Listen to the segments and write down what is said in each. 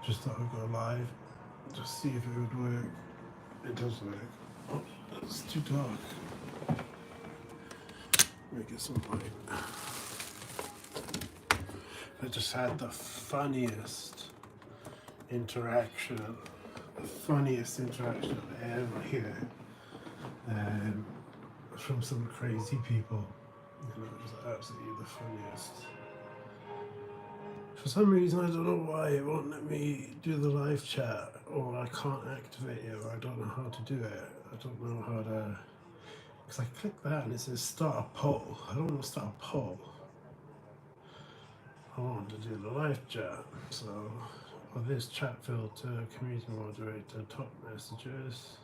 Just thought I'd go live, just see if it would work. It does work. Oh, it's too dark. Make it some light. I just had the funniest interaction I've ever had from some crazy people. You know, just absolutely the funniest. For some reason, I don't know why it won't let me do the live chat, or I can't activate it, or I don't know how to do it. I don't know how to. Because I click that and it says start a poll. I don't want to start a poll. I want to do the live chat. So, this chat filter, community moderator, top messages,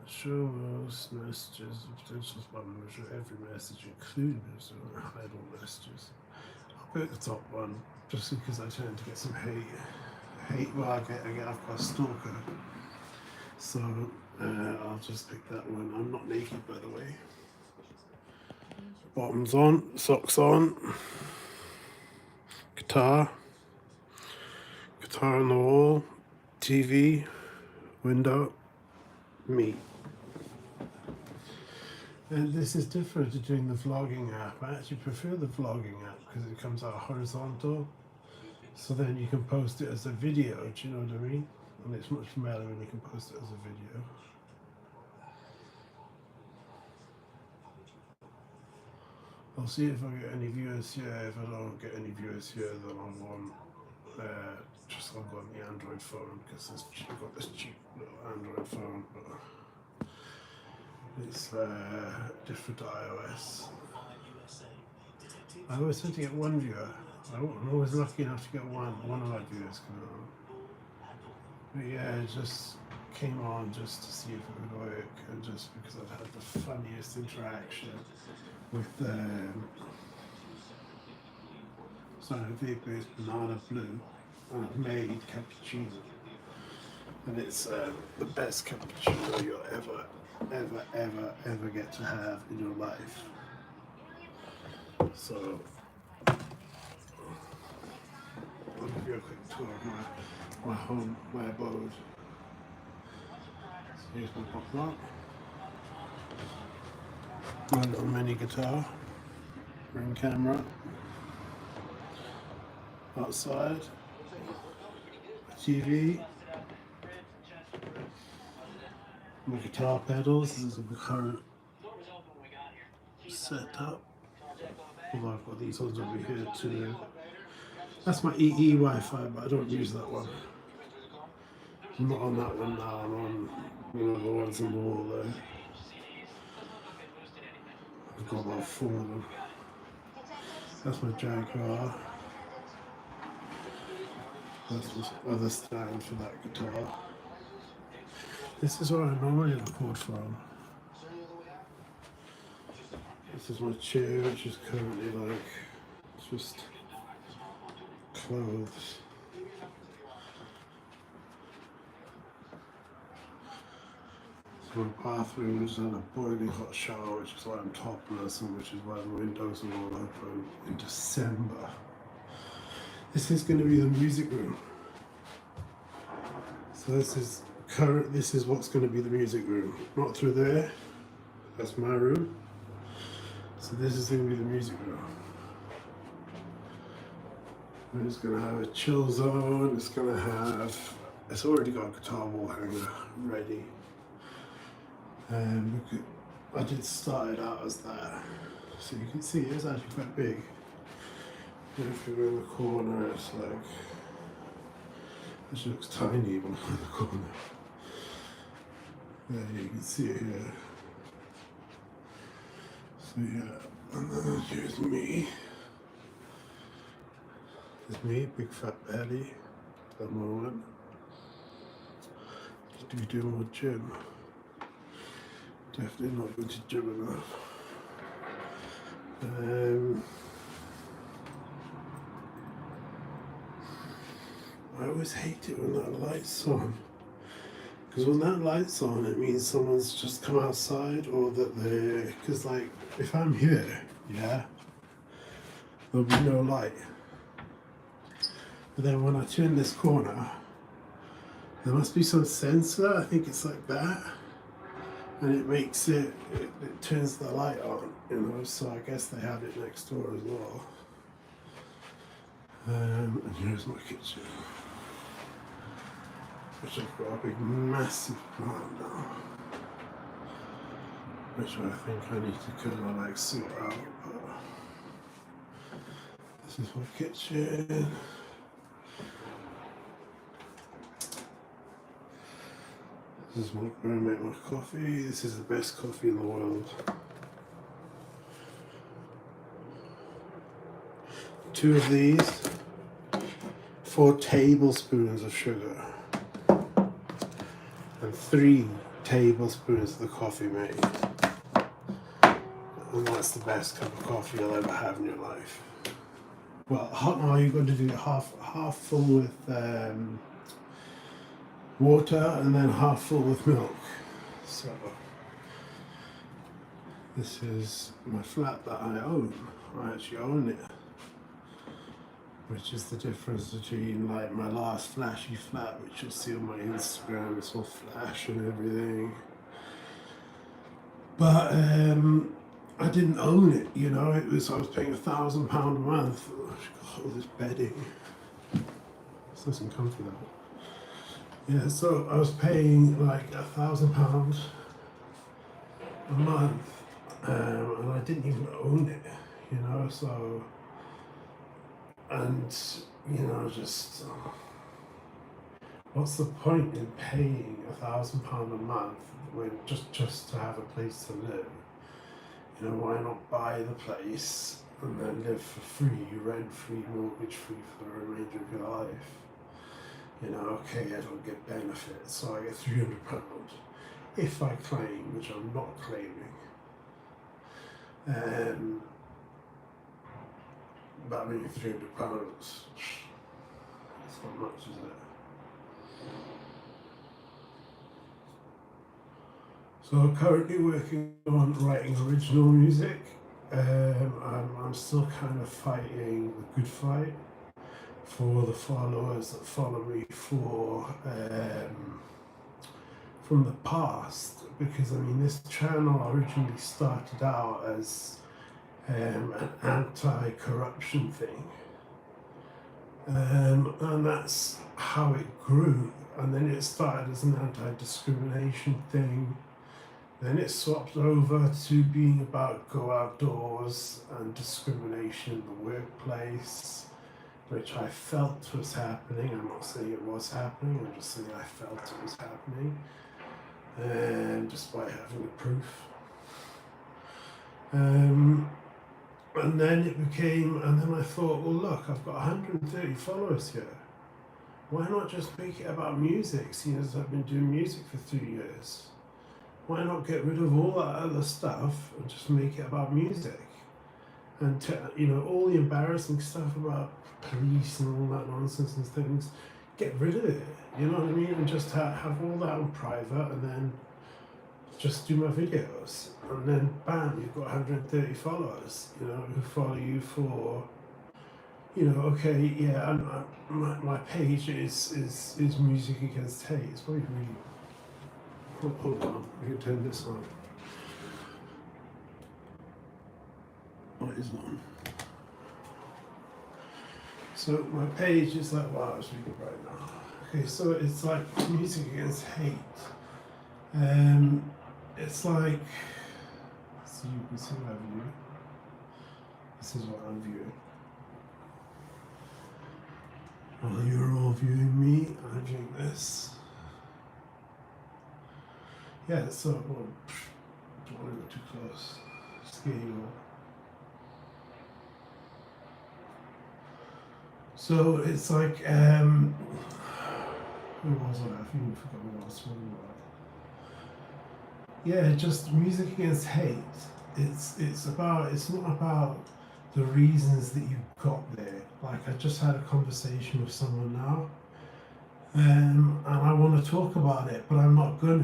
show most messages, potential spam, show every message, including hide all messages. I'll pick the top one just because I tend to get some hate. Well, I've got a stalker. So, I'll just pick that one. I'm not naked, by the way. Bottoms on, socks on. Guitar on the wall, TV, window, me. And this is different to doing the vlogging app. I actually prefer the vlogging app because it comes out horizontal. So then you can post it as a video, do you know what I mean? And it's much better when you can post it as a video. I'll see if I get any viewers here. If I don't get any viewers here, then I'll go on the Android phone because I've got this cheap little Android phone, but it's different to iOS. I always tend to get one viewer. I'm always lucky enough to get one of my viewers coming on. But yeah, it just came on just to see if it would work, and just because I've had the funniest interaction with vape-based banana blue, and I've made cappuccino, and it's the best cappuccino you'll ever get to have in your life. So I'll give you a quick tour of my home, my abode. So here's my pop rock, my little mini guitar, ring camera, outside, TV, my guitar pedals. This is the current setup. Although I've got these ones over here too. That's my EE Wi-Fi, but I don't use that one. I'm not on that one now. I'm on one of the ones on the wall there. I've got about 4 of them. That's my Jaguar. That's the other stand for that guitar. This is where I normally record from. This is my chair, which is currently like just clothes. So my bathroom is in a boiling hot shower, which is why I'm topless, and which is why the windows are all open in December. This is going to be the music room. So this is what's going to be the music room. Not through there. That's my room. So this is going to be the music room. And it's going to have a chill zone. It's already got a guitar wall hanger ready. I did start it out as that. So you can see it's actually quite big. And if you go in the corner, it's like, it looks tiny in the corner. There you can see it here. So yeah, and then here's me. There's me, big fat belly at the moment. Do you do more gym? Definitely not going to gym enough. I always hate it when that light's on. Because when that light's on, it means someone's just come outside, or that because like, if I'm here, yeah, there'll be no light. But then when I turn this corner, there must be some sensor, I think it's like that, and it makes it turns the light on, you know, so I guess they have it next door as well. And here's my kitchen, which I've got a big massive plant now, which I think I need to kind of like sort out, but this is my kitchen. This is where I make my coffee. This is the best coffee in the world. 2 of these, 4 tablespoons of sugar, and 3 tablespoons of the coffee made. And that's the best cup of coffee you'll ever have in your life. Well, now you've got to do half full with water and then half full with milk. So this is my flat that I own. I actually own it, which is the difference between like my last flashy flat, which you'll see on my Instagram. It's all flash and everything, but I didn't own it, you know. I was paying £1,000 a month. All this bedding, it's nice and comfy though. Yeah, so I was paying like £1,000 a month, and I didn't even own it, you know. So, and you know, just what's the point in paying £1,000 a month when just to have a place to live? You know, why not buy the place and then live for free, rent free, mortgage free for the remainder of your life? You know, okay, I don't get benefits, so I get £300 if I claim, which I'm not claiming. But I mean, £300, it's not much, is it? So I'm currently working on writing original music. I'm still kind of fighting the good fight for the followers that follow me from the past, because I mean, this channel originally started out as an anti-corruption thing, and that's how it grew. And then it started as an anti-discrimination thing. Then it swapped over to being about go outdoors and discrimination in the workplace, which I felt was happening. I'm not saying it was happening, I'm just saying I felt it was happening, despite having the proof. And then it became, and then I thought, well look, I've got 130 followers here. Why not just make it about music, seeing as I've been doing music for 3 years? Why not get rid of all that other stuff and just make it about music? And you know, all the embarrassing stuff about police and all that nonsense and things, get rid of it, you know what I mean? And just have all that on private, and then just do my videos, and then bam, you've got 130 followers, you know, who follow you for, you know, okay, yeah, my page is Music Against Hate. It's probably really, hold on, we can turn this on. What is on? So my page is like, wow, it's really bright now. Okay, so it's like Music Against Hate. It's like, so you can see my view. This is what I'm viewing. While you're all viewing me, I'm viewing this. Yeah, so, well, don't want to go too close. Scale. So it's like, who was I? I think I forgot what I was talking about. Yeah, just Music Against Hate. It's not about the reasons that you got there. Like, I just had a conversation with someone now, and I want to talk about it, but I'm not going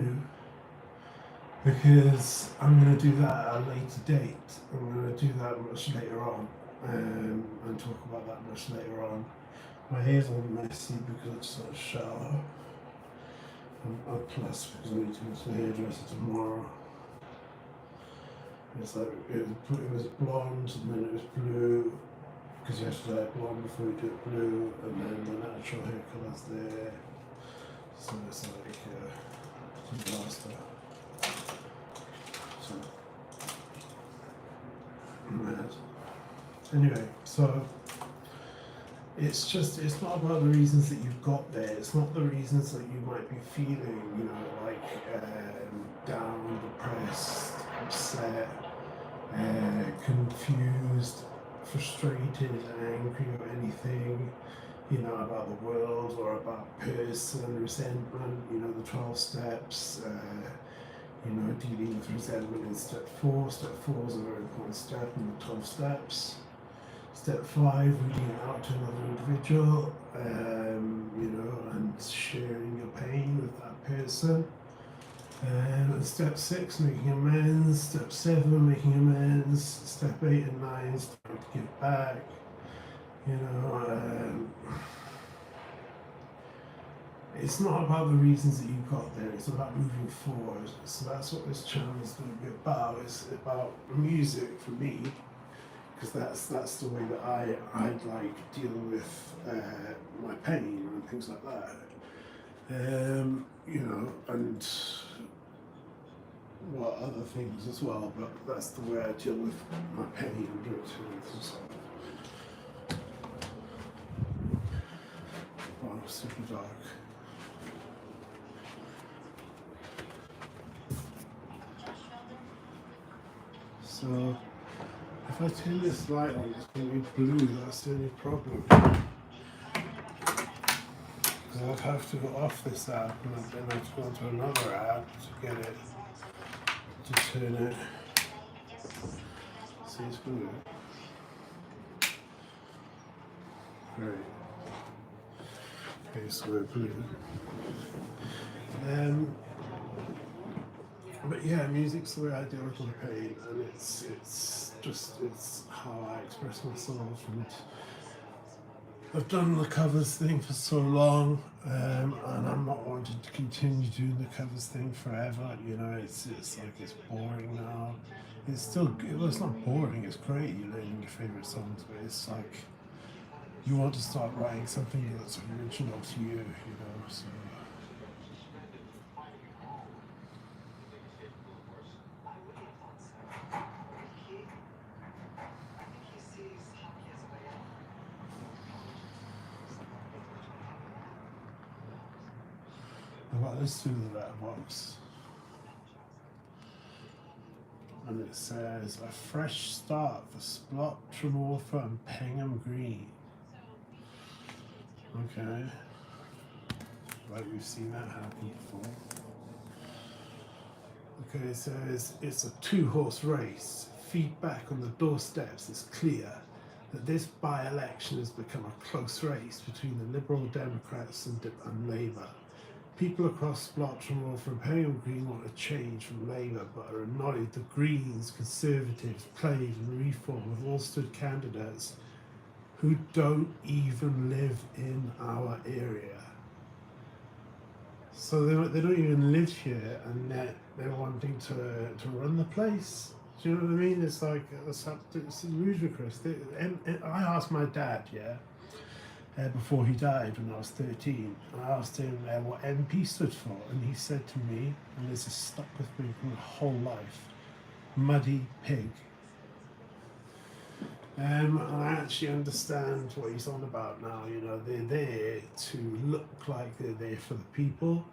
to, because I'm going to do that at a later date. I'm going to do that much later on, and talk about that much later on. My hair's all messy because it's not a shower. And plus because I need to go to the hairdresser tomorrow. It's like it was blonde and then it was blue because you have to dye it blonde before you do it blue, and then the natural hair colour's there. So it's like a disaster. So mad. Anyway, so it's not about the reasons that you've got there. It's not the reasons that you might be feeling, you know, like down, depressed, upset, confused, frustrated, angry, or anything, you know, about the world or about person, resentment, you know, the 12 steps, you know, dealing with resentment in step 4. Step 4 is a very important step in the 12 steps. Step 5, reading it out to another individual, you know, and sharing your pain with that person. And step 6, making amends. Step 7, making amends. Step 8 and 9, starting to give back. You know, it's not about the reasons that you got there, it's about moving forward. So that's what this channel is going to be about. It's about music for me, because that's the way that I like deal with my pain and things like that. You know, and well, other things as well, but that's the way I deal with my pain and do it to stuff. Oh, super dark. So if I turn this light on, it's going to be blue. That's the only problem. I'd have to go off this app and then I have to go onto another app to get it, to turn it. See, it's blue. Great. Okay, so we're blue. But yeah, music's the way I deal with my pain, and it's how I express myself. And I've done the covers thing for so long, and I'm not wanting to continue doing the covers thing forever. You know, it's like it's boring now. It's still, well, it's not boring. It's great. You're learning your favorite songs, but it's like you want to start writing something that's original to you. You know, so. Let's do the letterbox. And it says a fresh start for Splot, Tremorfa and Pengham Green. Okay. Like we've seen that happen before. Okay, it says it's a 2-horse race. Feedback on the doorsteps is clear that this by-election has become a close race between the Liberal Democrats and Labour. People across Splot, Tremorfa and Pengham Green want a change from Labour, but are annoyed the Greens, Conservatives, Plaid and Reform have all stood candidates who don't even live in our area. So they don't even live here, and they're wanting to run the place. Do you know what I mean? It's like, it's ludicrous. I asked my dad, before he died when I was 13, I asked him what MP stood for, and he said to me, and this has stuck with me for my whole life, muddy pig. And I actually understand what he's on about now. You know, they're there to look like they're there for the people,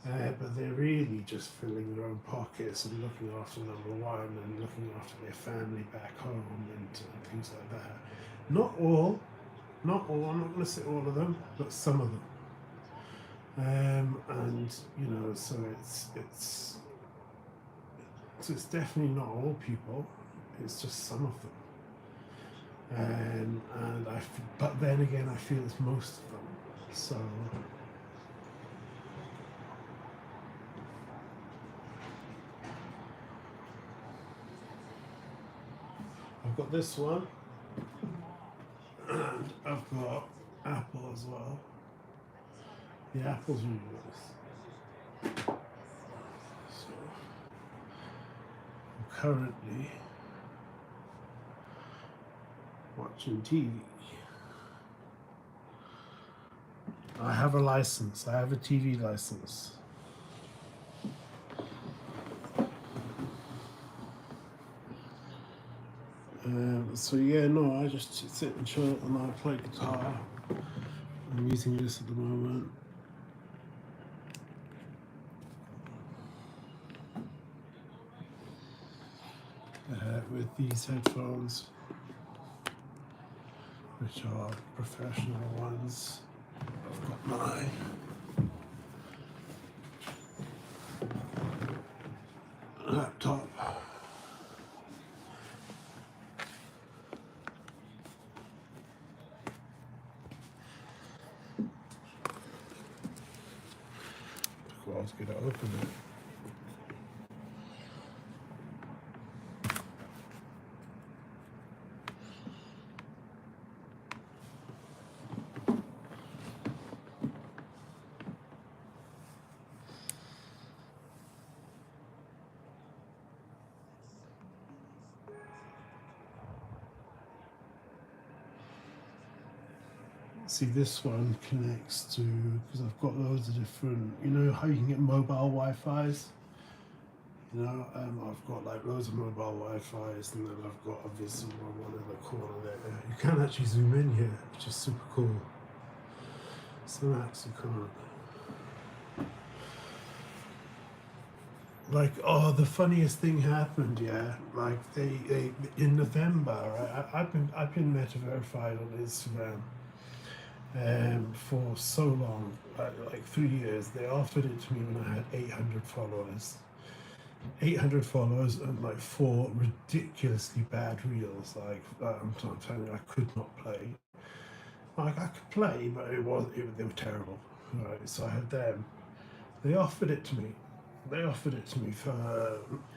but they're really just filling their own pockets and looking after number one and looking after their family back home and things like that. Not all, I'm not going to say all of them, but some of them. And you know, so it's definitely not all people. It's just some of them. But then again, I feel it's most of them. So I've got this one, and I've got Apple as well. The Apple's really nice. So I'm currently watching TV. I have a license. I have a TV license. So yeah, no, I just sit and chill and I play guitar. I'm using this at the moment. With these headphones, which are professional ones. I've got my laptop. Well, let's get it open. See, this one connects to, because I've got loads of different, you know how you can get mobile Wi-Fi's? You know, I've got like loads of mobile Wi-Fi's, and then I've got a visible one in the corner there. You can actually zoom in here, which is super cool. Some apps you can't. Like, oh, the funniest thing happened, yeah. Like they in November, right? I've been meta verified on Instagram for so long, like 3 years. They offered it to me when I had 800 followers. 800 followers and like 4 ridiculously bad reels. Like I'm telling you, I could not play. Like I could play, but they were terrible. Right, so I had them. They offered it to me. They offered it to me for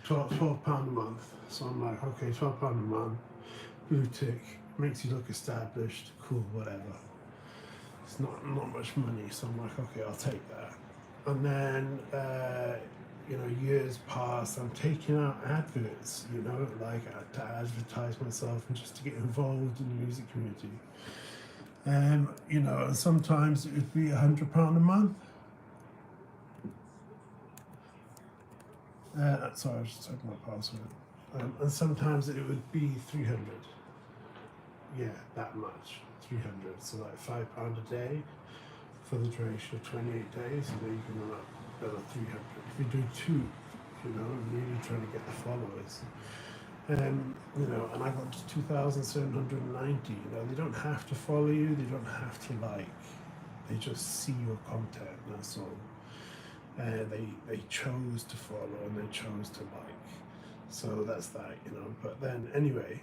£12 a month. So I'm like, okay, £12 a month, blue tick, makes you look established, cool, whatever. It's not much money, so I'm like, okay, I'll take that. And then you know, years pass. I'm taking out adverts, you know, like to advertise myself and just to get involved in the music community. You know, and sometimes it would be £100 a month. Sorry, I just typed my password. And sometimes it would be 300. Yeah, that much. 300. So like £5 a day for the duration of 28 days, and then you can run up another 300. If you do 2, you know, really trying to get the followers. You know, and I got to 2,790. You know, they don't have to follow you, they don't have to like, they just see your content, that's all. They chose to follow and they chose to like. So that's that, you know. But then anyway,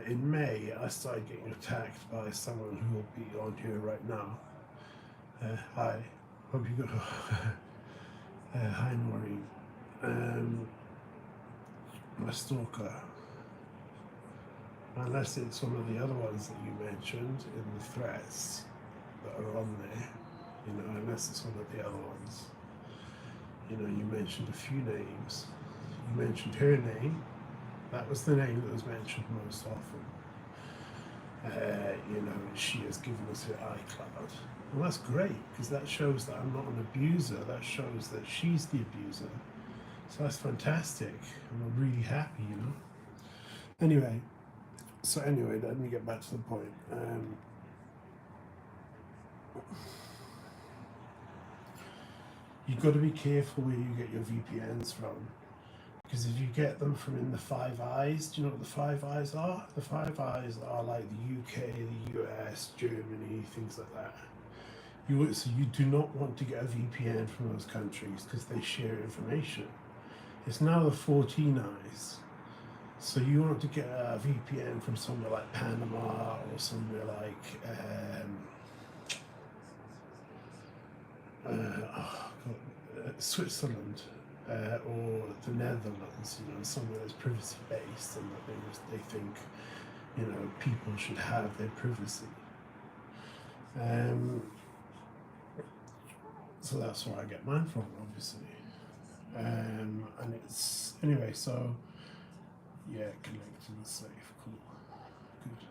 in May, I started getting attacked by someone who will be on here right now. Hi, hope you go. Hi, Maureen. My stalker. Unless it's one of the other ones that you mentioned in the threats that are on there, you know, unless it's one of the other ones. You know, you mentioned a few names. You mentioned her name. That was the name that was mentioned most often. You know, she has given us her iCloud. Well, that's great, because that shows that I'm not an abuser. That shows that she's the abuser. So that's fantastic. I'm really happy, you know. Anyway, let me get back to the point. You've got to be careful where you get your VPNs from, because if you get them from in the Five Eyes, do you know what the Five Eyes are? The Five Eyes are like the UK, the US, Germany, things like that. So you do not want to get a VPN from those countries because they share information. It's now the 14 Eyes. So you want to get a VPN from somewhere like Panama or somewhere like Switzerland or the Netherlands, you know, somewhere that's privacy based, and that they think, you know, people should have their privacy. Um, so that's where I get mine from, obviously. And it's anyway. So yeah, connected and safe. Cool. Good.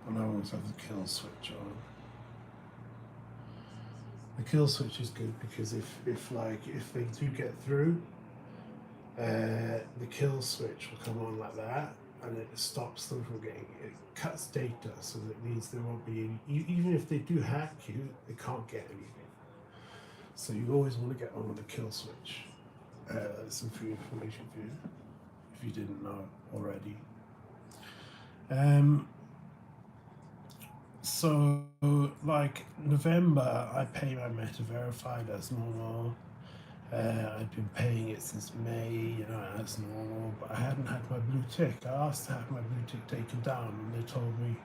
And I always have the kill switch on. The kill switch is good because if they do get through, the kill switch will come on like that, and it stops them from getting. It cuts data, so that means there won't be even if they do hack you, they can't get anything. So you always want to get on with the kill switch. Some free information for you if you didn't know already. So like November, I pay my Meta Verified as normal. I'd been paying it since May, as normal, but I hadn't had my blue tick. I asked to have my blue tick taken down, and they told me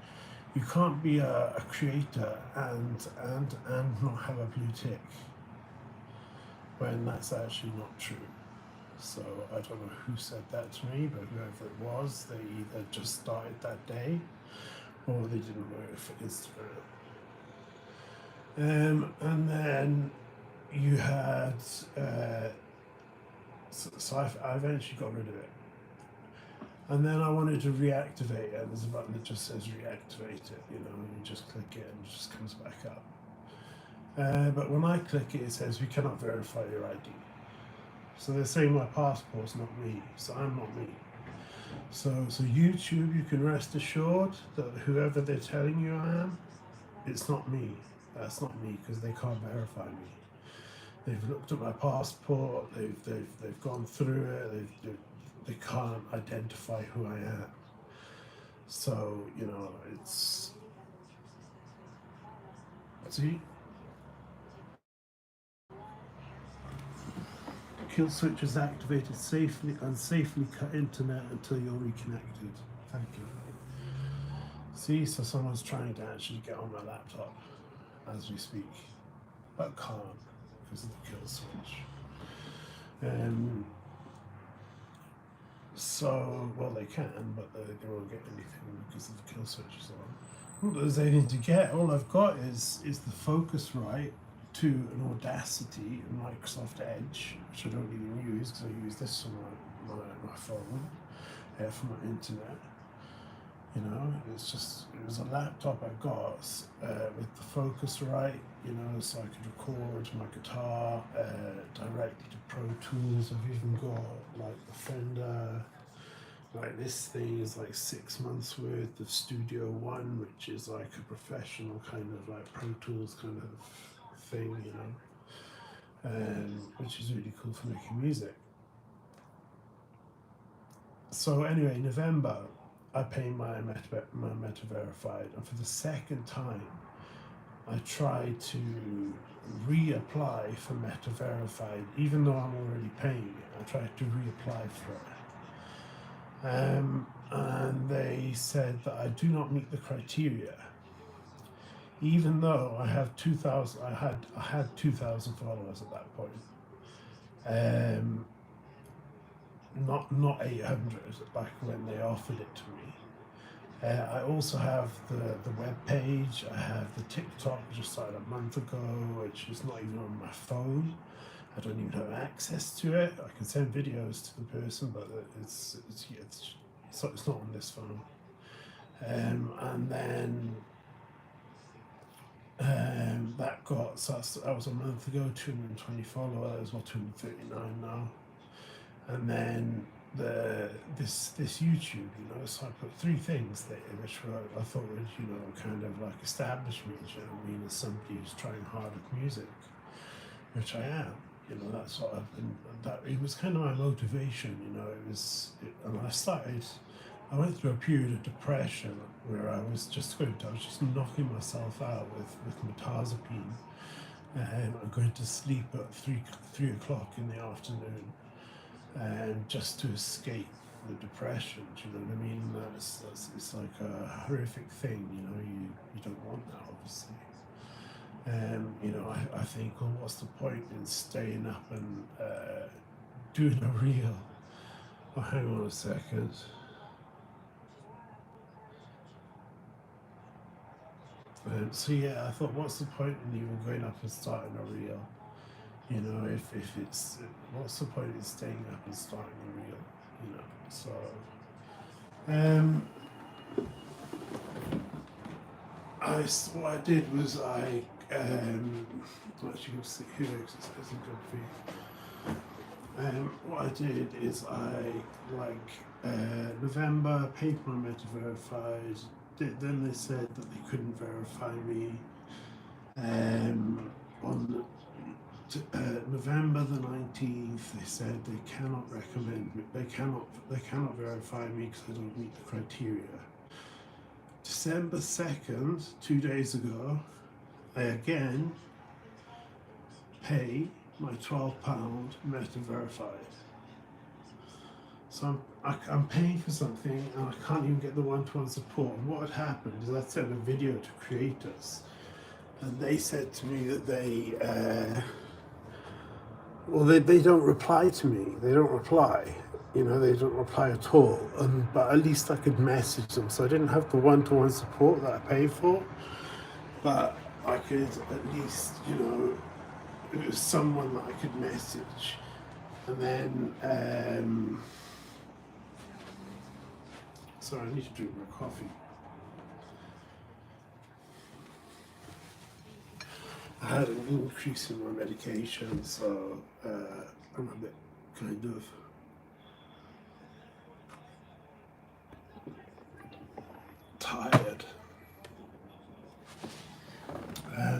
you can't be a creator and not have a blue tick, when that's actually not true. So I don't know who said that to me, but whoever it was, they either just started that day or they didn't work for Instagram. And then you had, so I eventually got rid of it. And then I wanted to reactivate it, and there's a button that just says reactivate it, you just click it and it just comes back up. But when I click it, it says we cannot verify your ID. So they're saying my passport's not me, so I'm not me. So YouTube, you can rest assured that whoever they're telling you I am, it's not me. That's not me, because they can't verify me. They've looked at my passport. They've gone through it. They can't identify who I am. So it's see. Kill switch is activated safely and safely cut internet until you're reconnected. Thank you. See, so someone's trying to actually get on my laptop as we speak, but can't because of the kill switch. So, well, they can, but they won't get anything because of the kill switch is on. What there's anything to get? All I've got is the Focusrite to an Audacity and Microsoft Edge, which I don't even use because I use this on my phone for my internet. It was a laptop I got with the Focusrite, so I could record my guitar directly to Pro Tools. I've even got like the Fender, like this thing is like 6 months worth of Studio One, which is like a professional kind of like Pro Tools kind of thing, which is really cool for making music. So anyway, November, I pay my Meta Verified, and for the second time, I tried to reapply for Meta Verified, even though I'm already paying it. I tried to reapply for it, and they said that I do not meet the criteria, even though I have 2,000. I had 2,000 followers at that point. Not 800 back when they offered it to me. I also have the web page. I have the TikTok, which I started a month ago, which is not even on my phone. I don't even have access to it. I can send videos to the person, but it's not on this phone. And then that was a month ago. 220 followers, or 239 now. And then this YouTube, so I put 3 things there, which I thought would, kind of like establish me, as somebody who's trying hard at music, which I am. That's what I've been. It was kind of my motivation. And I went through a period of depression where I was just knocking myself out with mirtazapine, and I'm going to sleep at 3 o'clock in the afternoon. And just to escape the depression, do you know what I mean? It's like a horrific thing, you don't want that, obviously. I think, well, what's the point in staying up and doing a reel? Oh, hang on a second. So yeah, I thought, what's the point in even going up and starting a reel? You know, if it's, what's the point in staying up and starting a reel? You know, so what I did was actually you'll see here because it says in good feed. What I did is November paper meta verified. Then they said that they couldn't verify me. On November the 19th, they said they cannot recommend me. They cannot verify me because I don't meet the criteria. December 2nd, 2 days ago, I again pay my £12 meta verified. So I'm paying for something and I can't even get the one-to-one support. And what had happened is I sent a video to creators and they said to me that they don't reply to me. They don't reply. You know, they don't reply at all. But at least I could message them. So I didn't have the one-to-one support that I paid for, but I could at least, you know, it was someone that I could message. And then, sorry, I need to drink my coffee. I had an increase in my medication, so I'm a bit kind of tired.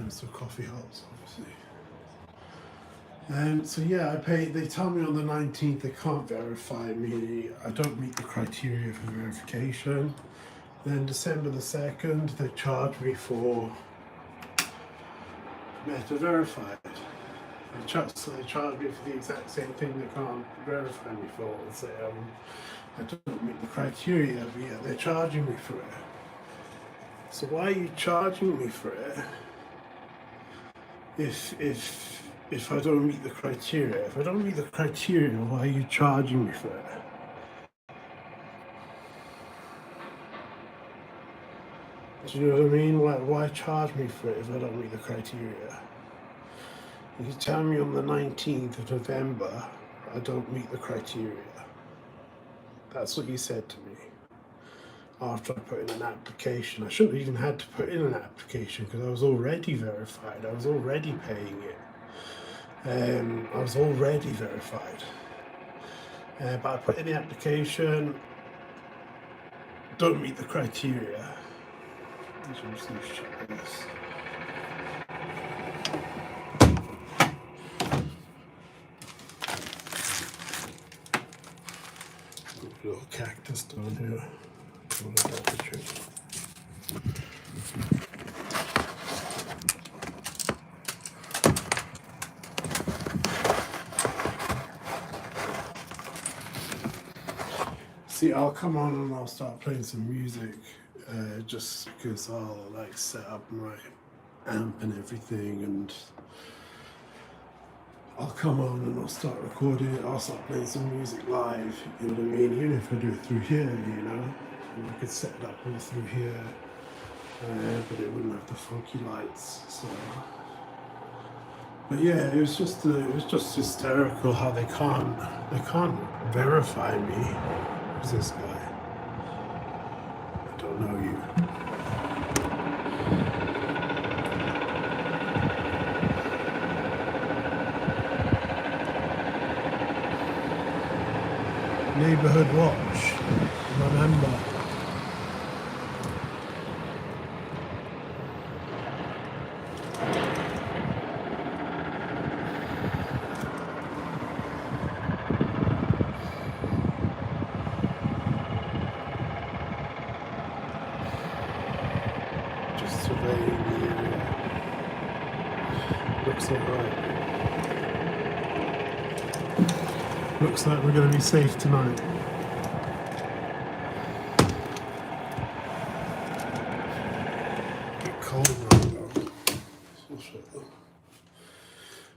So coffee helps, obviously. So yeah, they tell me on the 19th they can't verify me. I don't meet the criteria for verification. Then December the 2nd, they charge me for meta verified. They charge me for the exact same thing they can't verify me for. And say I don't meet the criteria, but yeah, they're charging me for it. So why are you charging me for it if I don't meet the criteria? If I don't meet the criteria, why are you charging me for it? Do you know what I mean? Why charge me for it if I don't meet the criteria? You tell me on the 19th of November I don't meet the criteria. That's what you said to me. After I put in an application. I shouldn't have even had to put in an application because I was already verified. I was already paying it. I was already verified. But I put in the application, don't meet the criteria. I just need to check this. Little cactus down here. See, I'll come on and I'll start playing some music, just because I'll like set up my amp and everything, and I'll come on and I'll start recording it. I'll start playing some music live. You know what I mean? Even if I do it through here, you know, and I could set it up all through here, but it wouldn't have the funky lights. So, but yeah, it was just hysterical how they can't verify me. Who's this guy? I don't know you. Neighborhood Watch. Remember. Just surveying the area. Looks alright. Looks like we're going to be safe tonight.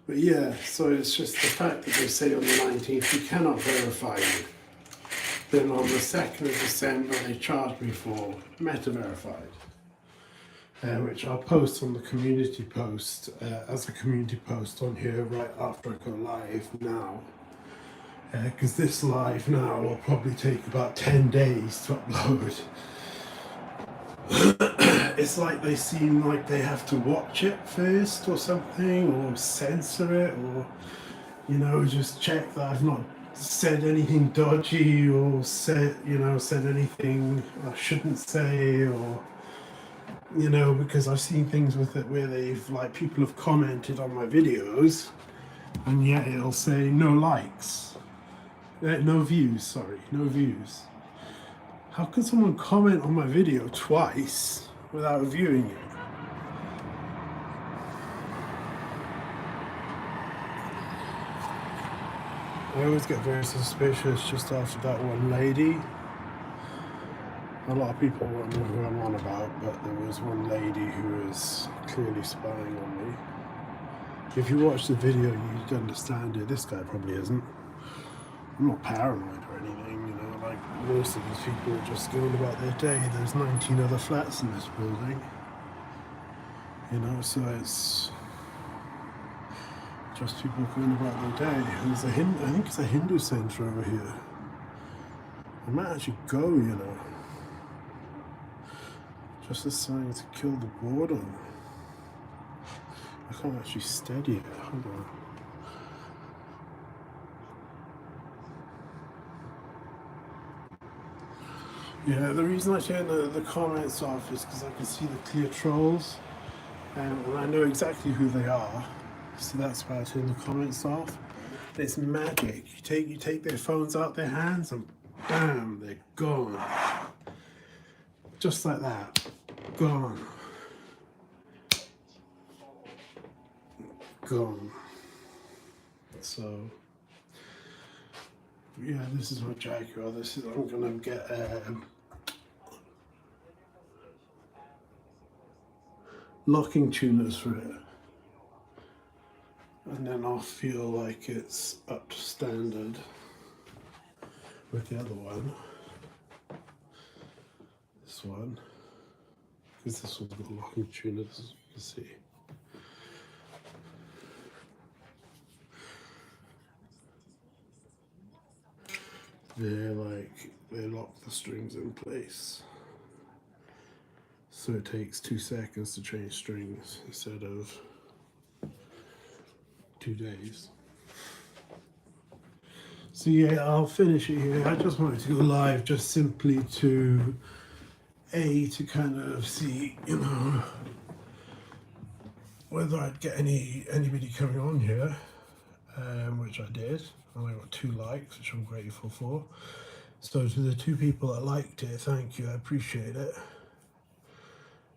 But yeah, so it's just the fact that they say on the 19th you cannot verify you. Then on the 2nd of December they charged me for meta verified. which I'll post on the community post as a community post on here right after I go live now. Because this live now will probably take about 10 days to upload. It's like they seem like they have to watch it first or something, or censor it, or, you know, just check that I've not said anything dodgy or said anything I shouldn't say, or, you know, because I've seen things with it where they've, like, people have commented on my videos and yet it'll say no likes, no views, no views. How can someone comment on my video twice without viewing it? I always get very suspicious just after that one lady. A lot of people won't know who I'm on about, but there was one lady who was clearly spying on me. If you watch the video, you'd understand it. This guy probably isn't. I'm not paranoid or anything, you know, like most of these people are just going about their day. There's 19 other flats in this building, you know, so it's just people going about their day. There's I think it's a Hindu center over here. I might actually go, you know, just deciding to kill the boredom. I can't actually steady it. Hold on. Yeah, the reason I turn the comments off is because I can see the clear trolls, and I know exactly who they are. So that's why I turn the comments off. It's magic. You take their phones out their hands and bam, they're gone. Just like that. Gone. Gone. So yeah, this is my Jaguar. I'm gonna get locking tuners for it, and then I'll feel like it's up to standard with the other one. This one, because this one's got locking tuners, as you can see. They lock the strings in place. So it takes 2 seconds to change strings instead of 2 days. So yeah, I'll finish it here. I just wanted to go live just simply to kind of see, you know, whether I'd get anybody coming on here, which I did, and I got 2 likes, which I'm grateful for. So to the 2 people that liked it, thank you, I appreciate it.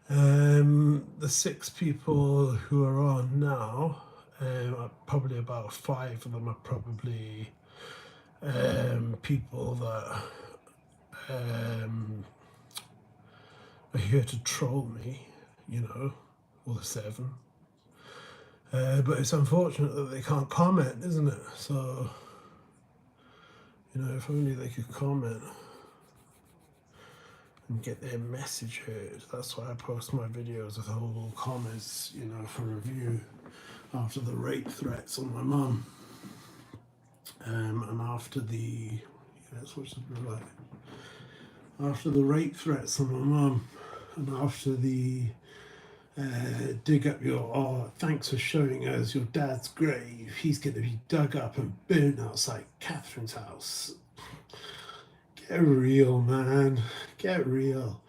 The 6 people who are on now, probably about 5 of them are probably people that are here to troll me, you know, or the 7. But it's unfortunate that they can't comment, isn't it? So, you know, if only they could comment and get their message heard. That's why I post my videos with all comments, you know, for review after the rape threats on my mum. And after the, let's watch the light. After the rape threats on my mum, and after the dig up your, thanks for showing us your dad's grave, he's going to be dug up and burnt outside Catherine's house. Get real, man. Get real.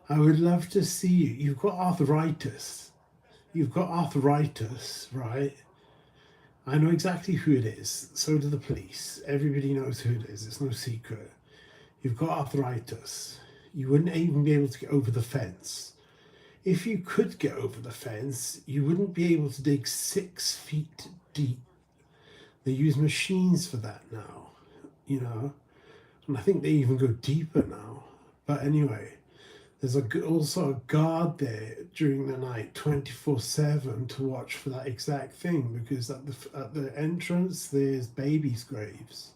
I would love to see you. You've got arthritis. You've got arthritis, right? I know exactly who it is. So do the police. Everybody knows who it is. It's no secret. You've got arthritis. You wouldn't even be able to get over the fence. If you could get over the fence, you wouldn't be able to dig 6 feet deep. They use machines for that now, you know, and I think they even go deeper now. But anyway, there's also a guard there during the night, 24/7, to watch for that exact thing, because at the entrance there's babies' graves.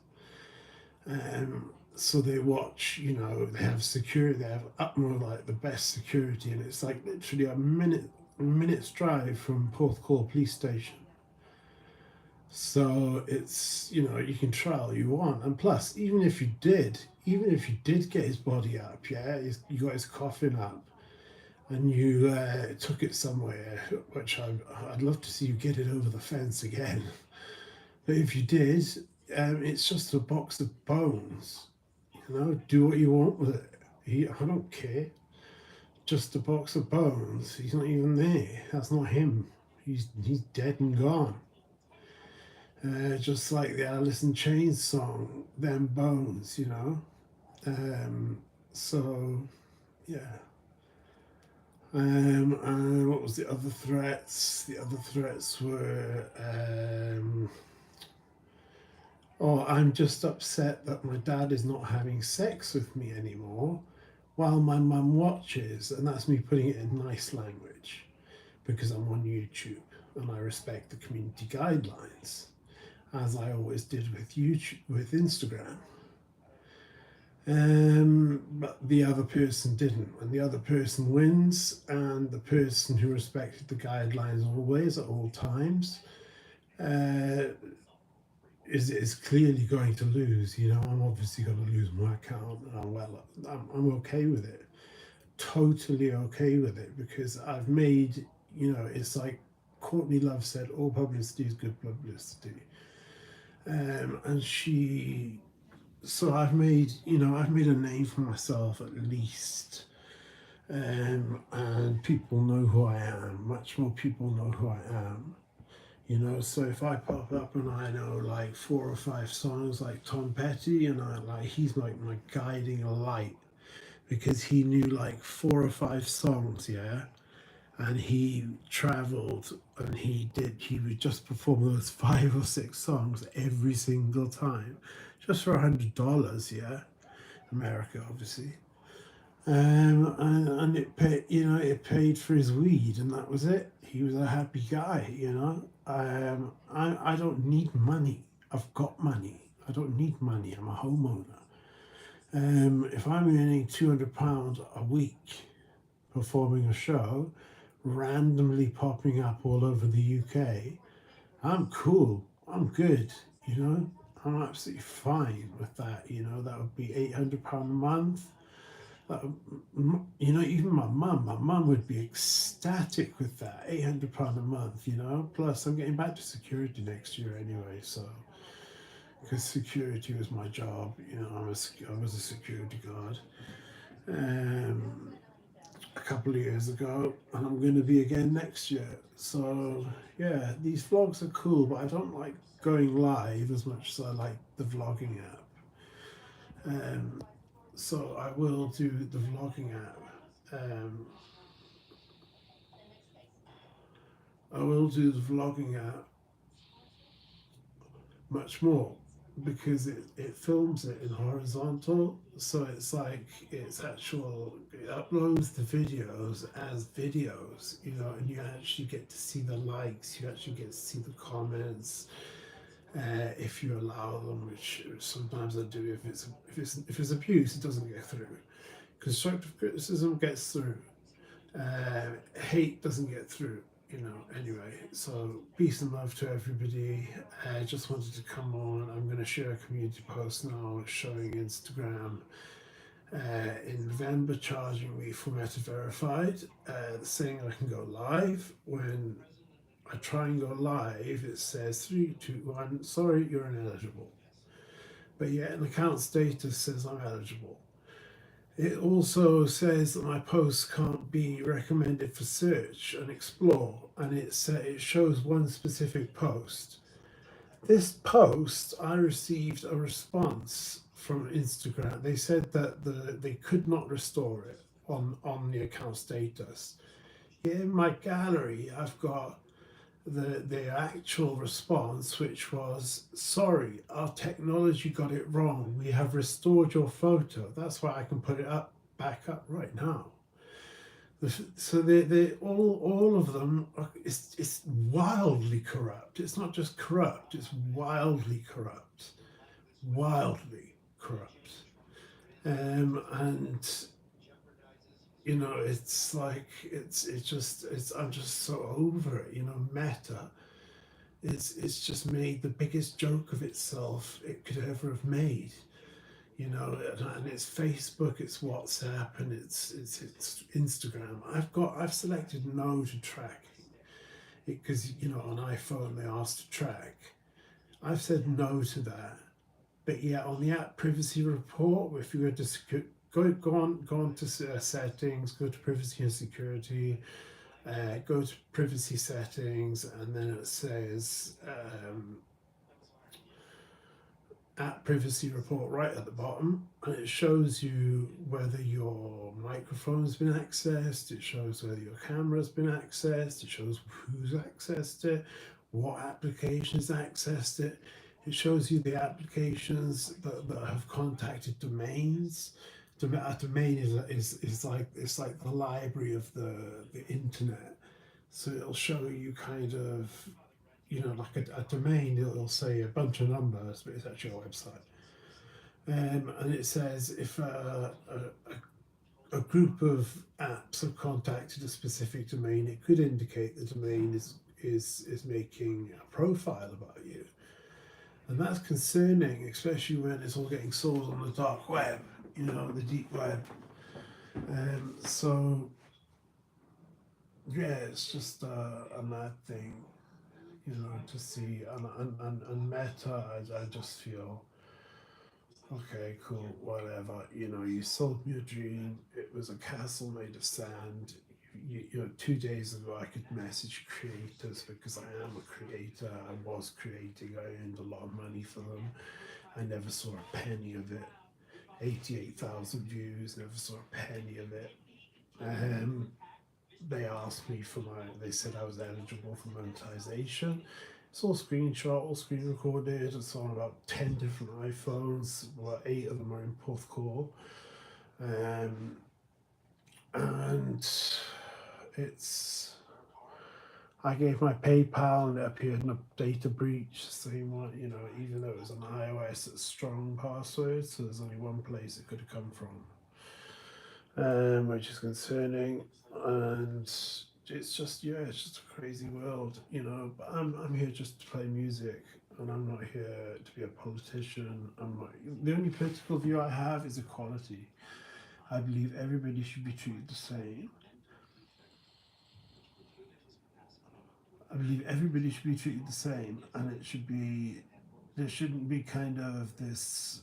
So they watch, they have security, they have utmost like the best security, and it's like literally a minute's drive from Porthcawl police station. So it's, you can try all you want, and plus, even if you did get his body up, yeah, you got his coffin up, and you took it somewhere, which I'd love to see you get it over the fence again. But if you did, it's just a box of bones. Do what you want with it. I don't care. Just a box of bones. He's not even there. That's not him. He's dead and gone. Just like the Alice in Chains song, "Them Bones," So yeah. And what was the other threats? The other threats were, oh, I'm just upset that my dad is not having sex with me anymore while my mum watches, and that's me putting it in nice language because I'm on YouTube and I respect the community guidelines, as I always did with YouTube, with Instagram. But the other person didn't, and the other person wins, and the person who respected the guidelines always at all times is clearly going to lose. I'm obviously going to lose my account, and I'm okay with it, totally okay with it, because I've made, it's like Courtney Love said, all publicity is good publicity. And so I've made a name for myself at least, and people know who I am. Much more people know who I am. So if I pop up and I know like 4 or 5 songs like Tom Petty, and he's like my guiding light, because he knew like 4 or 5 songs, yeah, and he traveled and he would just perform those 5 or 6 songs every single time, just for $100, yeah, America obviously. And it paid for his weed, and that was it. He was a happy guy. I don't need money. I've got money. I don't need money. I'm a homeowner. If I'm earning £200 a week performing a show, randomly popping up all over the UK, I'm cool. I'm good. I'm absolutely fine with that. That would be £800 a month. Even my mum would be ecstatic with that. £800 a month. Plus I'm getting back to security next year anyway, so because security was my job. I was a security guard a couple of years ago, and I'm going to be again next year. So yeah, these vlogs are cool, but I don't like going live as much as I like the vlogging app. So I will do the vlogging app. I will do the vlogging app much more, because it films it in horizontal, so it uploads the videos as videos, and you actually get to see the likes, you actually get to see the comments, if you allow them, which sometimes I do. If it's abuse, it doesn't get through. Constructive criticism gets through. Hate doesn't get through. Anyway, so peace and love to everybody. I just wanted to come on. I'm going to share a community post now showing Instagram in November charging me for Meta Verified, saying I can go live. When I try and go live, it says 3, 2, 1, sorry, you're ineligible. But yet an account status says I'm eligible. It also says that my posts can't be recommended for search and explore, and it shows one specific post. This post, I received a response from Instagram. They said that they could not restore it on the account status. In my gallery, I've got the actual response, which was, sorry, our technology got it wrong. We have restored your photo. That's why I can put it back up right now. So they all of them it's wildly corrupt. It's not just corrupt, it's wildly corrupt. Wildly corrupt. And you know, it's like it's I'm just so over it. You know, Meta, it's just made the biggest joke of itself it could ever have made. You know, and it's Facebook, it's WhatsApp, and it's Instagram. I've selected no to track because you know on iPhone they ask to track. I've said no to that. But yeah, on the app privacy report, if you go to go on to settings, go to privacy and security, go to privacy settings, and then it says app privacy report right at the bottom, and it shows you whether your microphone's been accessed, it shows whether your camera's been accessed, it shows who's accessed it, what applications accessed it. It shows you the applications that have contacted domains. A domain is like it's like the library of the internet. So it'll show you kind of, you know, like a domain, it'll say a bunch of numbers, but it's actually a website. And it says if a group of apps have contacted a specific domain, it could indicate the domain is making a profile about you. And that's concerning, especially when it's all getting sold on the dark web, you know, the deep web. So, yeah, it's just a mad thing, you know, to see. And Meta, I just feel, okay, cool, whatever. You know, you sold me a dream. It was a castle made of sand. You know, 2 days ago I could message creators because I am a creator. I was creating. I earned a lot of money for them. I never saw a penny of it. 88,000 views. Never saw a penny of it. They asked me for they said I was eligible for monetization. It's all screenshot, all screen recorded. It's on about 10 different iPhones. Well, 8 of them are in Porthcawl. And it's, I gave my PayPal and it appeared in a data breach saying what, you know, even though it was an iOS, it's strong password, so there's only one place it could have come from, which is concerning. And it's just, yeah, it's just a crazy world, you know. But I'm here just to play music, and I'm not here to be a politician. The only political view I have is equality. I believe everybody should be treated the same. I believe everybody should be treated the same, and there shouldn't be kind of this,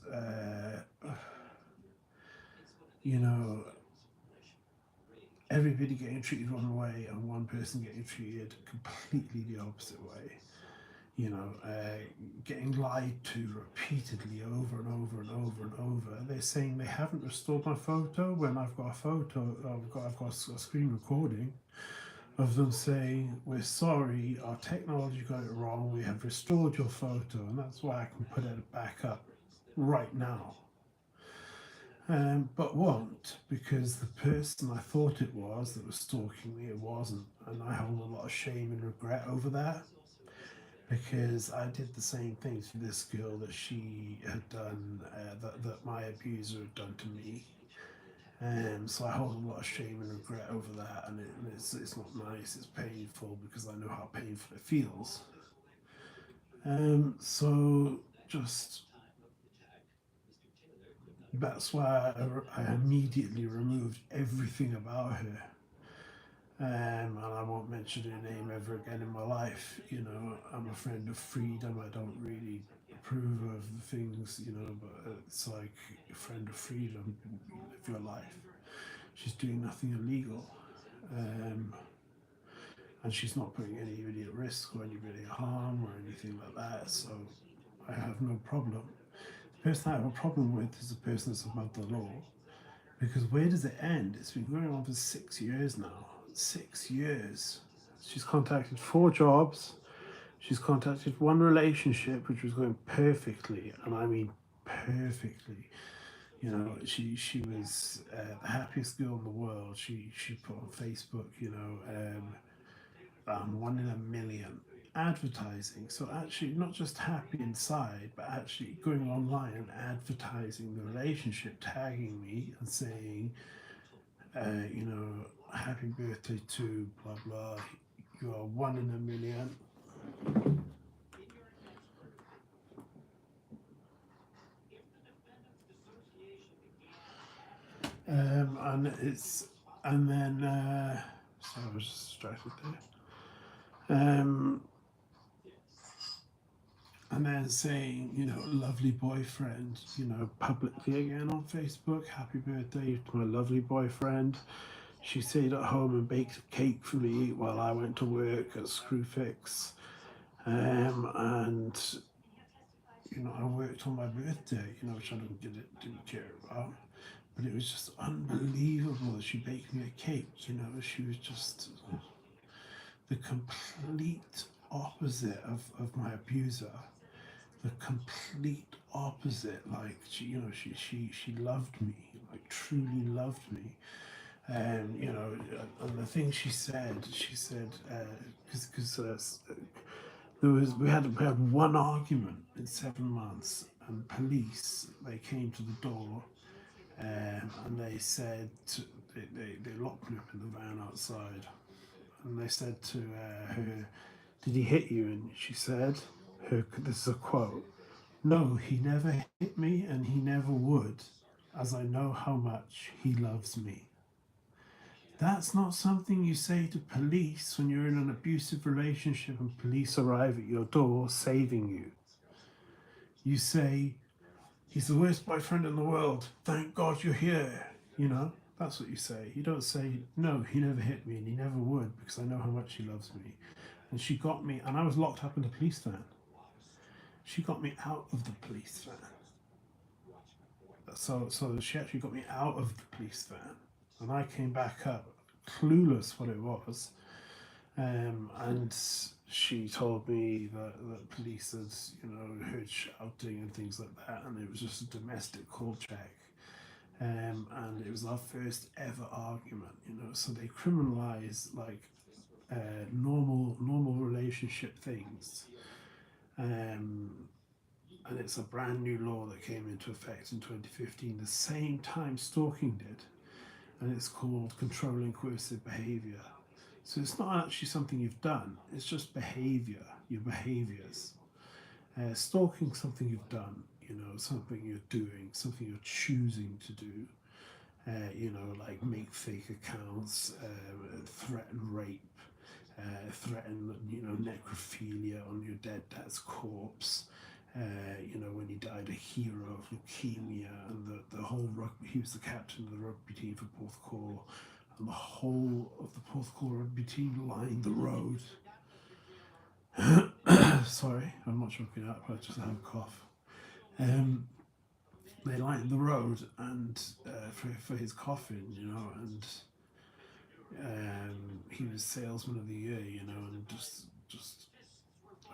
you know, everybody getting treated one way and one person getting treated completely the opposite way. You know, getting lied to repeatedly over and over and over and over. They're saying they haven't restored my photo when I've got a photo, I've got a screen recording of them saying, we're sorry, our technology got it wrong, we have restored your photo, and that's why I can put it back up right now. But won't, because the person I thought it was that was stalking me, it wasn't. And I hold a lot of shame and regret over that, because I did the same thing to this girl that she had done, that my abuser had done to me. So I hold a lot of shame and regret over that, and it's not nice, it's painful, because I know how painful it feels. So just that's why I immediately removed everything about her. And I won't mention her name ever again in my life. You know, I'm a friend of freedom. I don't really approve of things, you know, but it's like a friend of freedom. Live your life. She's doing nothing illegal. And she's not putting anybody at risk or anybody at harm or anything like that. So I have no problem. The person I have a problem with is the person that's above the law. Because where does it end? It's been going on for 6 years now. 6 years. She's contacted 4 jobs. She's contacted 1 relationship, which was going perfectly, and I mean perfectly. You know, she was the happiest girl in the world. She put on Facebook, you know, 1 in a million. advertising. So actually not just happy inside, but actually going online and advertising the relationship, tagging me and saying, happy birthday to blah blah, you are one in a million. And then sorry, I was just distracted there. And then saying, lovely boyfriend, publicly again on Facebook, happy birthday to my lovely boyfriend. She stayed at home and baked a cake for me while I went to work at Screwfix. And I worked on my birthday, which I didn't care about. But it was just unbelievable that she baked me a cake. She was just the complete opposite of my abuser. The complete opposite. Like she loved me, like truly loved me. And the thing she said, because we had one argument in 7 months, and police, they came to the door, and they said they locked me up in the van outside, and they said to her, "Did he hit you?" And she said, this is a quote, "No, he never hit me, and he never would, as I know how much he loves me." That's not something you say to police when you're in an abusive relationship and police arrive at your door saving you. You say, "He's the worst boyfriend in the world. Thank God you're here." That's what you say. You don't say, "No, he never hit me and he never would because I know how much he loves me." And she got me, and I was locked up in the police van. She got me out of the police van. So she actually got me out of the police van. And I came back up, clueless what it was. And she told me that police had, heard shouting and things like that, and it was just a domestic call check. And it was our first ever argument, so they criminalize like normal relationship things. And it's a brand new law that came into effect in 2015, the same time stalking did. And it's called controlling coercive behaviour. So it's not actually something you've done, it's just behaviour, your behaviours. Stalking something you've done, something you're doing, something you're choosing to do. Like make fake accounts, threaten rape, threaten, necrophilia on your dead dad's corpse. When he died a hero of leukemia, and the whole rugby, he was the captain of the rugby team for Porthcawl, and the whole of the Porthcawl rugby team lined the road. Sorry, I'm not choking up, I just have a cough. They lined the road and for his coffin, and he was salesman of the year, and just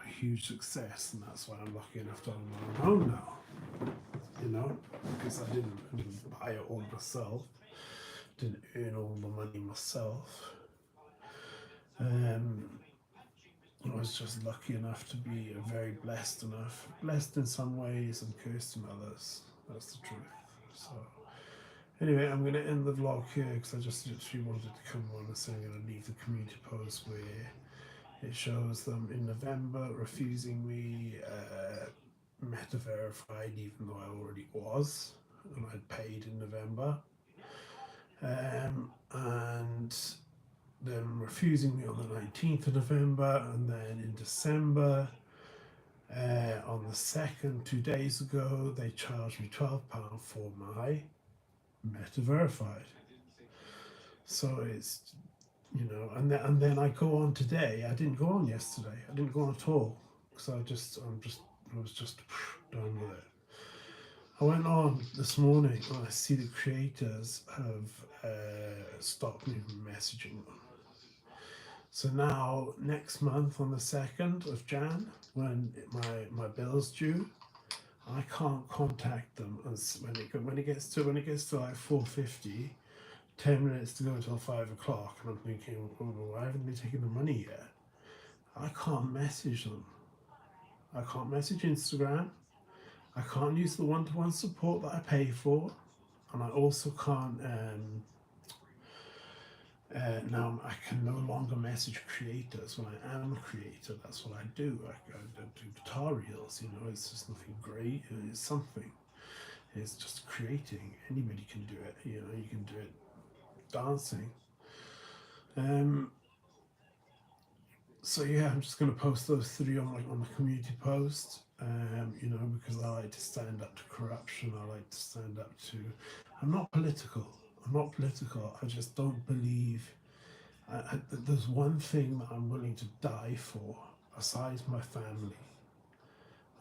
a huge success, and that's why I'm lucky enough to own my own home now, because I didn't buy it all myself, didn't earn all the money myself. I was just lucky enough to be very blessed in some ways and cursed in others. That's the truth. So anyway, I'm going to end the vlog here because I just literally wanted to come on and say I'm going to leave the community post where it shows them in November refusing me Meta verified, even though I already was, and I'd paid in November, and then refusing me on the 19th of November, and then in December, on the 2nd, 2 days ago, they charged me £12 for my Meta verified. So it's, and then I go on today. I didn't go on yesterday. I didn't go on at all because I was just done with it. I went on this morning and I see the creators have stopped me from messaging them. So now next month on the 2nd of Jan, when my bill's due, I can't contact them when it gets to like 4:50. 10 minutes to go until 5 o'clock, and I'm thinking, oh, I haven't been taking the money yet. I can't message them. I can't message Instagram. I can't use the one-to-one support that I pay for, and I also can't. Now I can no longer message creators when I am a creator. That's what I do. I do guitar reels. You know, it's just nothing great. It's something. It's just creating. Anybody can do it. You know, you can do it dancing. Um, so yeah, I'm just going to post those three on the community post. You know, because I like to stand up to corruption. I like to stand up to. I'm not political. I'm not political. I just don't believe. There's one thing that I'm willing to die for, aside my family.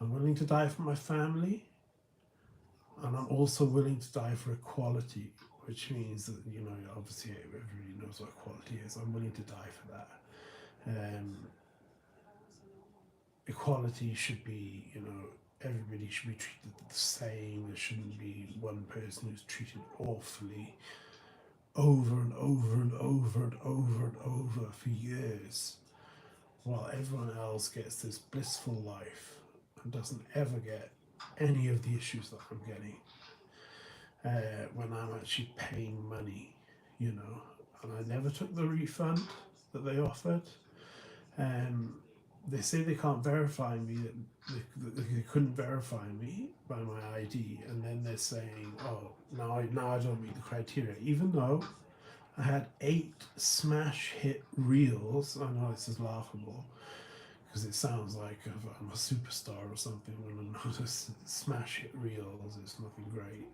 I'm willing to die for my family, and I'm also willing to die for equality, which means that, you know, obviously everybody knows what equality is. I'm willing to die for that. Equality should be, you know, everybody should be treated the same. There shouldn't be one person who's treated awfully over and over and over and over and over for years, while everyone else gets this blissful life and doesn't ever get any of the issues that I'm getting when I'm actually paying money, you know. And I never took the refund that they offered. They say they can't verify me, that they couldn't verify me by my ID, and then they're saying, oh, now I don't meet the criteria, even though I had 8 smash hit reels. I know this is laughable because it sounds like I'm a superstar or something when I'm not. A smash hit reels, it's nothing great.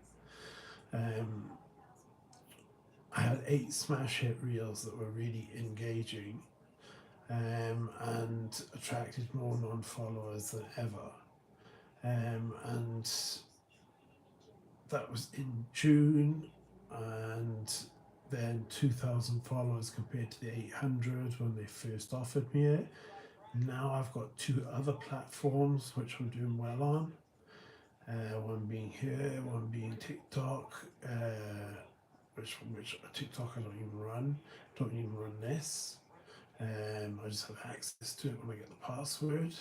I had 8 smash hit reels that were really engaging, and attracted more non-followers than ever. And that was in June, and then 2,000 followers compared to the 800 when they first offered me it. Now I've got 2 other platforms which I'm doing well on. One being here, one being TikTok, which TikTok I don't even run. Don't even run this. I just have access to it when I get the password.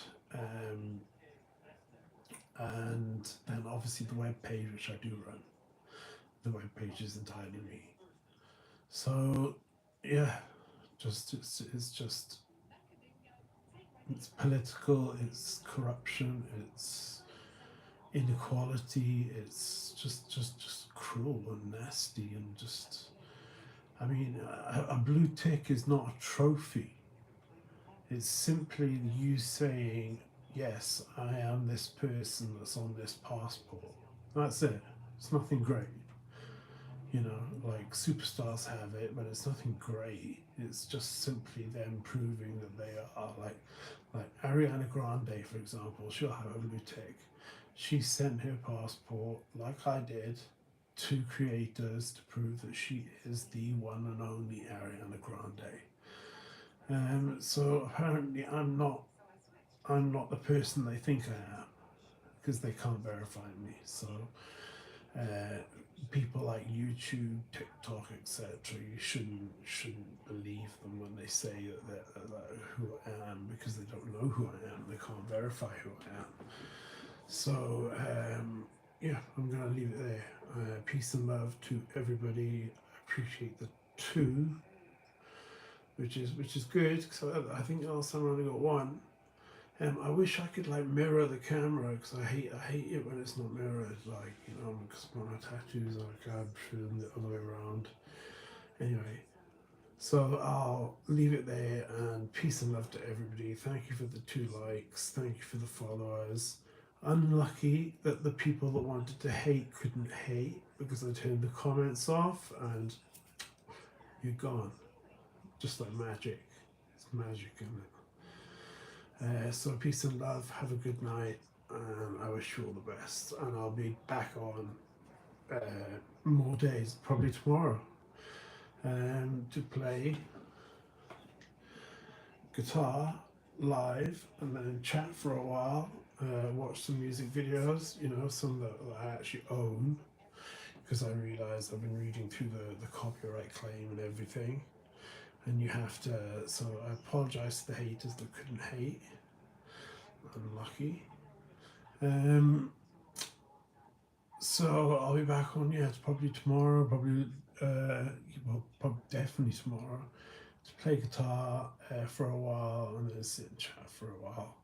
And then obviously the web page, which I do run. The web page is entirely me. So yeah, it's just it's political, it's corruption, it's inequality, it's just cruel and nasty, and just, I mean, a blue tick is not a trophy. It's simply you saying, yes, I am this person that's on this passport. That's it. It's nothing great. You know, like superstars have it, but it's nothing great. It's just simply them proving that they are like Ariana Grande, for example. She'll have a blue tick. She sent her passport, like I did, to creators to prove that she is the one and only Ariana Grande. So apparently I'm not the person they think I am, because they can't verify me. So uh, people like YouTube, TikTok, etc., you shouldn't believe them when they say that who I am, because they don't know who I am. They can't verify who I am. So yeah, I'm gonna leave it there. Peace and love to everybody. I appreciate the 2, which is good, because I think last time I only got 1. I wish I could like mirror the camera, because I hate it when it's not mirrored. Like, you know, because my tattoos, like I film the other way around. Anyway, so I'll leave it there, and peace and love to everybody. Thank you for the 2 likes. Thank you for the followers. Unlucky that the people that wanted to hate couldn't hate, because I turned the comments off, and you're gone. Just like magic. It's magic, isn't it? So peace and love. Have a good night, and I wish you all the best. And I'll be back on more days, probably tomorrow, to play guitar live, and then chat for a while, watch some music videos, you know, some that I actually own, because I realised I've been reading through the copyright claim and everything. and you have to. So I apologize to the haters that couldn't hate. Unlucky. So I'll be back on, yeah, it's probably tomorrow, probably probably definitely tomorrow, to play guitar for a while and then sit and chat for a while.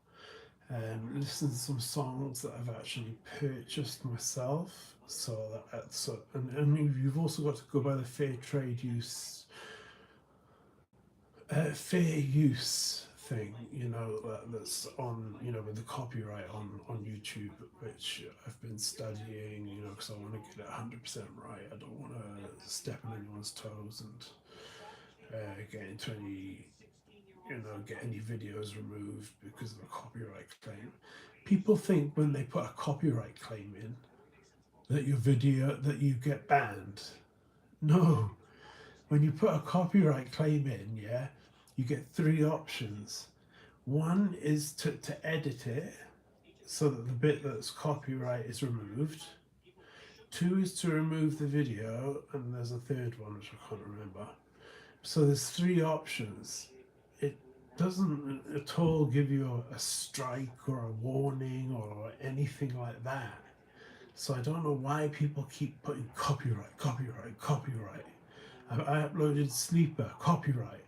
Listen to some songs that I've actually purchased myself. And you've also got to go by the fair use thing, that's on, with the copyright on YouTube, which I've been studying, because I want to get it 100% right. I don't want to step on anyone's toes and get into get any videos removed because of a copyright claim. People think when they put a copyright claim in that you get banned. No, when you put a copyright claim in, yeah, you get three options. One is to edit it so that the bit that's copyright is removed. Two is to remove the video, and there's a third one which I can't remember. So there's three options. It doesn't at all give you a strike or a warning or anything like that. So I don't know why people keep putting copyright. I uploaded Sleeper, copyright.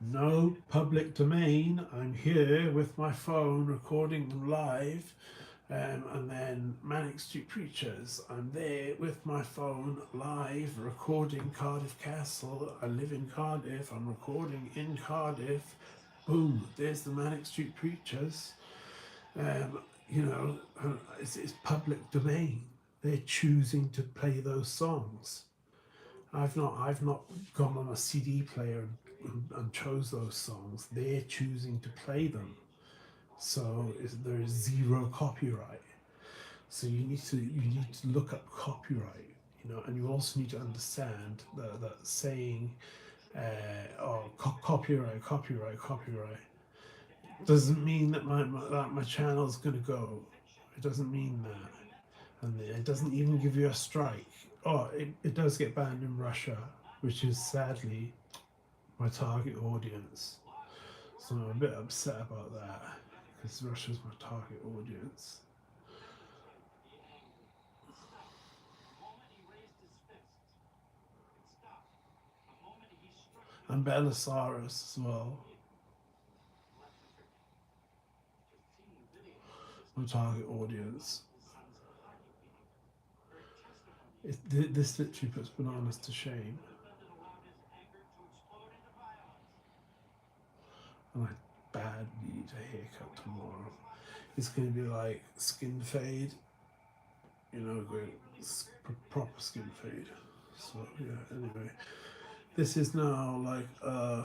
No public domain. I'm here with my phone recording them live. And then Manic Street Preachers, I'm there with my phone live recording Cardiff Castle. I live in Cardiff, I'm recording in Cardiff. Boom, there's the Manic Street Preachers. It's public domain. They're choosing to play those songs. I've not gone on a CD player and chose those songs. They're choosing to play them. So there is zero copyright. So you need to look up copyright, and you also need to understand that saying, copyright doesn't mean that my channel is going to go. It doesn't mean that, and it doesn't even give you a strike. Oh, it does get banned in Russia, which is sadly my target audience. So I'm a bit upset about that because Russia's my target audience. And Bellasaurus as well. My target audience. This literally puts bananas to shame. And I badly need a haircut tomorrow. It's going to be like skin fade, proper skin fade. So yeah, anyway. This is now like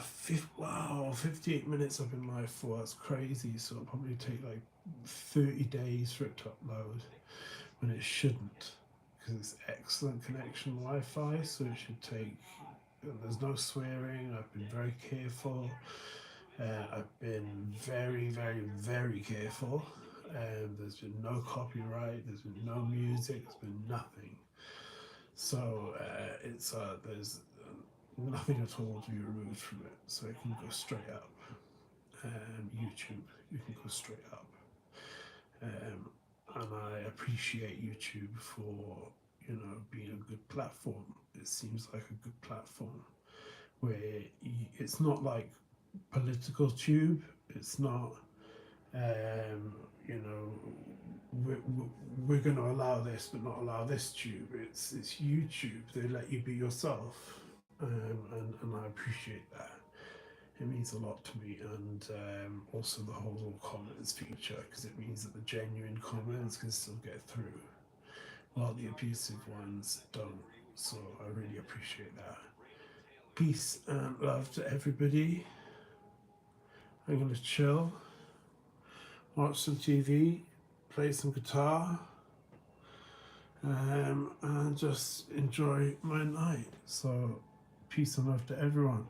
58 minutes I've been live for. That's crazy. So it'll probably take like 30 days for it to upload when it shouldn't, because it's excellent connection Wi-Fi. So it should take. There's no swearing. I've been very careful. I've been very, very, very careful. There's been no copyright. There's been no music. There's been nothing. So there's nothing at all to be removed from it, so it can go straight up. YouTube, you can go straight up. And I appreciate YouTube for being a good platform. It seems like a good platform where it's not like political tube. It's not we're going to allow this but not allow this tube. It's YouTube. They let you be yourself. And I appreciate that. It means a lot to me, and also the whole comments feature, because it means that the genuine comments can still get through, while the abusive ones don't. So I really appreciate that. Peace and love to everybody. I'm going to chill, watch some TV, play some guitar, and just enjoy my night. So peace and love to everyone.